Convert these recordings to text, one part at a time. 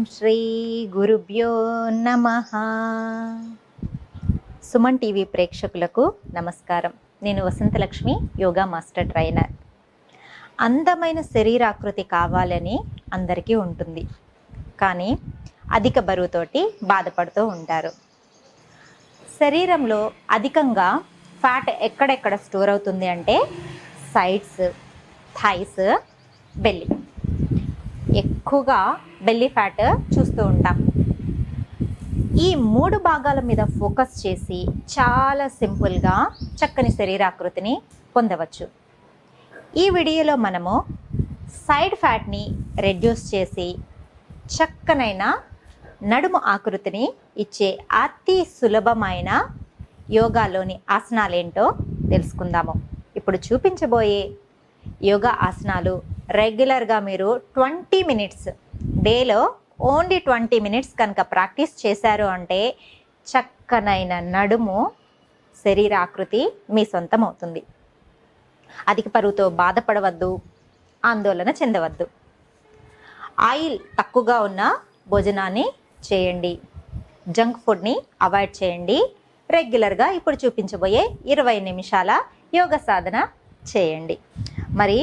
శ్రీ గురుభ్యో నమః. సుమన్ టీవీ ప్రేక్షకులకు నమస్కారం. నేను వసంతలక్ష్మి, యోగా మాస్టర్ ట్రైనర్. అందమైన శరీరాకృతి కావాలని అందరికీ ఉంటుంది, కానీ అధిక బరువుతోటి బాధపడుతూ ఉంటారు. శరీరంలో అధికంగా ఫ్యాట్ ఎక్కడెక్కడ స్టోర్ అవుతుంది అంటే సైడ్స్, థైస్, బెల్లీ. ఎక్కువగా బెల్లీ ఫ్యాట్ చూస్తూ ఉంటాం. ఈ 3 భాగాల మీద ఫోకస్ చేసి చాలా సింపుల్గా చక్కని శరీరాకృతిని పొందవచ్చు. ఈ వీడియోలో మనము సైడ్ ఫ్యాట్ని రెడ్యూస్ చేసి చక్కనైన నడుము ఆకృతిని ఇచ్చే అతి సులభమైన యోగాలోని ఆసనాలేంటో తెలుసుకుందాము. ఇప్పుడు చూపించబోయే యోగా ఆసనాలు రెగ్యులర్గా మీరు 20 మినిట్స్, డేలో ఓన్లీ 20 మినిట్స్ కనుక ప్రాక్టీస్ చేశారు అంటే చక్కనైన నడుము శరీరాకృతి మీ సొంతం అవుతుంది. అధిక బరువుతో బాధపడవద్దు, ఆందోళన చెందవద్దు. ఆయిల్ తక్కువగా ఉన్న భోజనాన్ని చేయండి, జంక్ ఫుడ్ని అవాయిడ్ చేయండి. రెగ్యులర్గా ఇప్పుడు చూపించబోయే 20 నిమిషాల యోగ సాధన చేయండి. మరి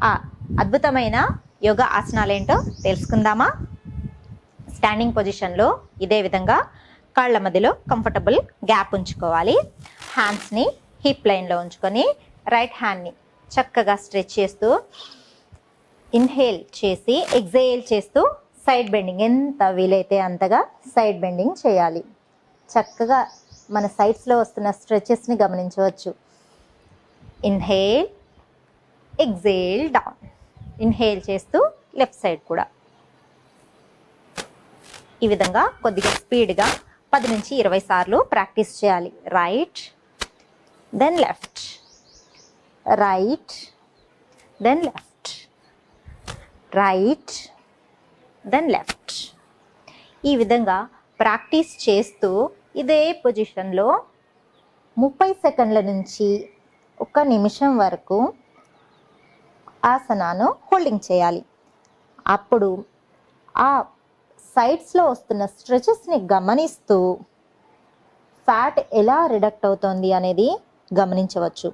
ఆ అద్భుతమైన యోగా ఆసనాలేంటో తెలుసుకుందామా? స్టాండింగ్ పొజిషన్లో ఇదే విధంగా కాళ్ళ మధ్యలో కంఫర్టబుల్ గ్యాప్ ఉంచుకోవాలి. హ్యాండ్స్ని హిప్ లైన్లో ఉంచుకొని రైట్ హ్యాండ్ని చక్కగా స్ట్రెచ్ చేస్తూ ఇన్హేల్ చేసి ఎగ్జేల్ చేస్తూ సైడ్ బెండింగ్, ఎంత వీలైతే అంతగా సైడ్ బెండింగ్ చేయాలి. చక్కగా మన సైడ్స్లో వస్తున్న స్ట్రెచెస్ని గమనించవచ్చు. Inhale, exhale down. ఇన్హేల్ చేస్తూ లెఫ్ట్ సైడ్ కూడా ఈ విధంగా కొద్దిగా స్పీడ్గా 10 నుంచి 20 సార్లు ప్రాక్టీస్ చేయాలి. Right, then left, right, then left, right, then left. ఈ విధంగా ప్రాక్టీస్ చేస్తూ ఇదే పొజిషన్లో 30 సెకండ్ల నుంచి 1 నిమిషం వరకు ఆసనాను హోల్డింగ్ చేయాలి. అప్పుడు ఆ సైడ్స్లో వస్తున్న స్ట్రెచెస్ని గమనిస్తూ ఫ్యాట్ ఎలా రిడక్ట్ అవుతుంది అనేది గమనించవచ్చు.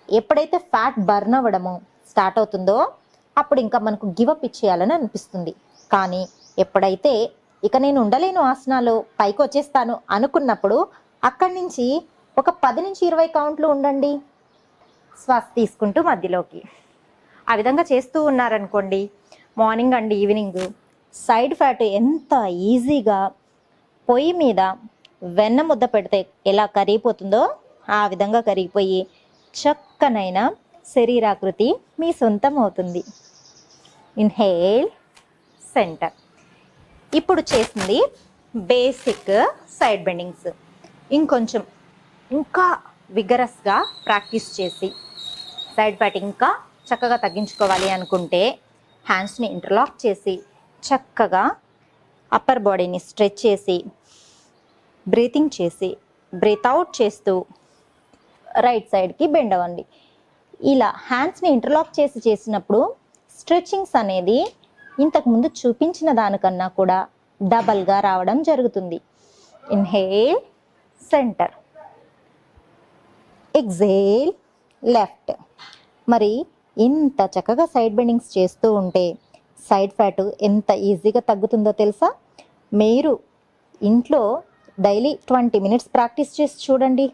ఎప్పుడైతే ఫ్యాట్ బర్న్ అవ్వడము స్టార్ట్ అవుతుందో అప్పుడు ఇంకా మనకు గివప్ ఇచ్చేయాలని అనిపిస్తుంది. కానీ ఎప్పుడైతే ఇక నేను ఉండలేను, ఆసనాలు పైకి వచ్చేస్తాను అనుకున్నప్పుడు అక్కడి నుంచి ఒక 10 నుంచి 20 కౌంట్లు ఉండండి, శ్వాస తీసుకుంటూ మధ్యలోకి. ఆ విధంగా చేస్తూ ఉన్నారనుకోండి, morning and evening side fat ఎంత ఈజీగా పొయ్యి మీద వెన్న ముద్ద పెడితే ఎలా కరిగిపోతుందో ఆ విధంగా కరిగిపోయి చక్కనైన శరీరాకృతి మీ సొంతం అవుతుంది. Inhale, centre. ఇప్పుడు చేసింది బేసిక్ సైడ్ బెండింగ్స్. ఇంకా విగరస్గా ప్రాక్టీస్ చేసి సైడ్ ఫ్యాట్ ఇంకా చక్కగా తగ్గించుకోవాలి అనుకుంటే హ్యాండ్స్ని ఇంటర్లాక్ చేసి చక్కగా అప్పర్ బాడీని స్ట్రెచ్ చేసి బ్రీతింగ్ చేసి బ్రీత్ అవుట్ చేస్తూ రైట్ సైడ్కి బెండ్ అవ్వండి. ఇలా హ్యాండ్స్ని ఇంటర్లాక్ చేసి చేసినప్పుడు స్ట్రెచ్చింగ్స్ అనేది ఇంతకుముందు చూపించిన దానికన్నా కూడా డబల్గా రావడం జరుగుతుంది. Inhale, centre, exhale, left. మరి ఇంత చక్కగా సైడ్ బెండింగ్స్ చేస్తూ ఉంటే సైడ్ ఫ్యాట్ ఎంత ఈజీగా తగ్గుతుందో తెలుసా? మీరు ఇంట్లో డైలీ 20 మినిట్స్ ప్రాక్టీస్ చేసి చూడండి,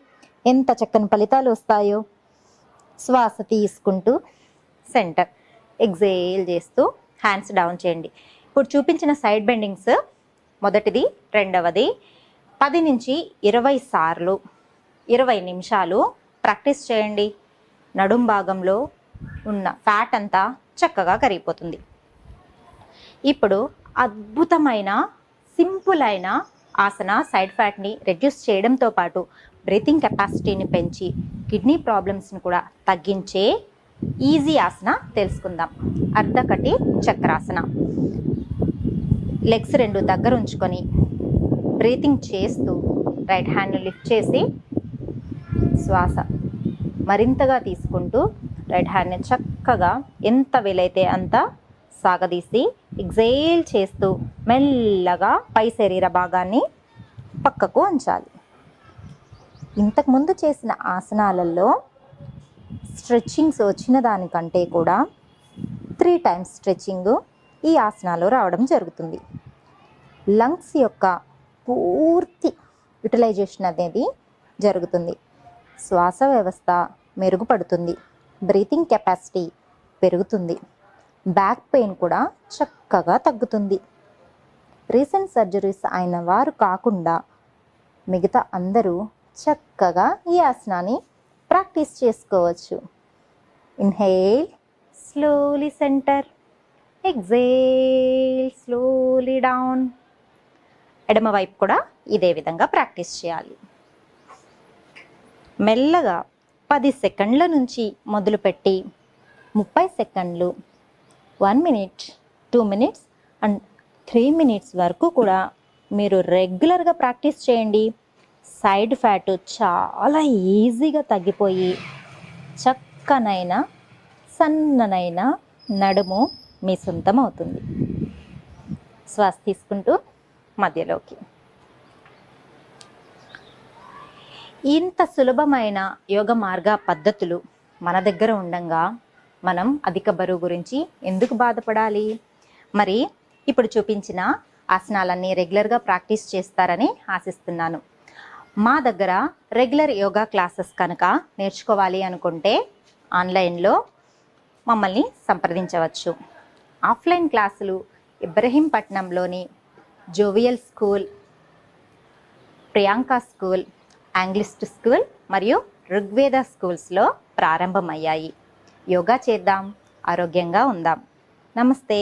ఎంత చక్కని ఫలితాలు వస్తాయో. శ్వాస తీసుకుంటూ సెంటర్, ఎగ్జేల్ చేస్తూ హ్యాండ్స్ డౌన్ చేయండి. ఇప్పుడు చూపించిన సైడ్ బెండింగ్స్ మొదటిది, రెండవది 10 నుంచి 20 సార్లు 20 నిమిషాలు ప్రాక్టీస్ చేయండి. నడుం భాగంలో ఉన్న ఫ్యాట్ అంతా చక్కగా కరిగిపోతుంది. ఇప్పుడు అద్భుతమైన సింపుల్ అయిన ఆసన సైడ్ ఫ్యాట్ని రెడ్యూస్ చేయడంతో పాటు బ్రీతింగ్ కెపాసిటీని పెంచి కిడ్నీ ప్రాబ్లమ్స్ని కూడా తగ్గించే ఈజీ ఆసన తెలుసుకుందాం. అర్ధకటి చక్రాసన. లెగ్స్ 2 దగ్గర ఉంచుకొని బ్రీతింగ్ చేస్తూ రైట్ హ్యాండ్ని లిఫ్ట్ చేసి శ్వాస మరింతగా తీసుకుంటూ రైట్ హ్యాండ్ని చక్కగా ఎంత వీలైతే అంత సాగదీసి ఎగ్జేల్ చేస్తూ మెల్లగా పై శరీర భాగాన్ని పక్కకు ఉంచాలి. ఇంతకుముందు చేసిన ఆసనాలలో స్ట్రెచ్చింగ్స్ వచ్చిన దానికంటే కూడా 3 టైమ్స్ స్ట్రెచ్చింగ్ ఈ ఆసనాలో రావడం జరుగుతుంది. లంగ్స్ యొక్క పూర్తి యూటిలైజేషన్ అనేది జరుగుతుంది. శ్వాస వ్యవస్థ మెరుగుపడుతుంది. బ్రీతింగ్ కెపాసిటీ పెరుగుతుంది. బ్యాక్ పెయిన్ కూడా చక్కగా తగ్గుతుంది. రీసెంట్ సర్జరీస్ అయిన వారు కాకుండా మిగతా అందరూ చక్కగా ఈ ఆసనాన్ని ప్రాక్టీస్ చేసుకోవచ్చు. Inhale, slowly centre, exhale, slowly down. ఎడమ వైపు కూడా ఇదే విధంగా ప్రాక్టీస్ చేయాలి. మెల్లగా 10 సెకండ్ల నుంచి మొదలుపెట్టి 30 సెకండ్లు, 1 మినిట్, 2 మినిట్స్ అండ్ 3 మినిట్స్ వరకు కూడా మీరు రెగ్యులర్గా ప్రాక్టీస్ చేయండి. సైడ్ ఫ్యాట్ చాలా ఈజీగా తగ్గిపోయి చక్కనైన సన్ననైన నడుము మీ సొంతం అవుతుంది. శ్వాస తీసుకుంటూ మధ్యలోకి. ఇంత సులభమైన యోగ మార్గ పద్ధతులు మన దగ్గర ఉండంగా మనం అధిక బరువు గురించి ఎందుకు బాధపడాలి? మరి ఇప్పుడు చూపించిన ఆసనాలన్నీ రెగ్యులర్గా ప్రాక్టీస్ చేస్తారని ఆశిస్తున్నాను. మా దగ్గర రెగ్యులర్ యోగా క్లాసెస్ కనుక నేర్చుకోవాలి అనుకుంటే ఆన్లైన్లో మమ్మల్ని సంప్రదించవచ్చు. ఆఫ్లైన్ క్లాసులు ఇబ్రహీంపట్నంలోని జోవియల్ స్కూల్, ప్రియాంక స్కూల్, ఆంగ్లిస్ట్ స్కూల్ మరియు ఋగ్వేద స్కూల్స్లో ప్రారంభమయ్యాయి. యోగా చేద్దాం, ఆరోగ్యంగా ఉందాం. నమస్తే.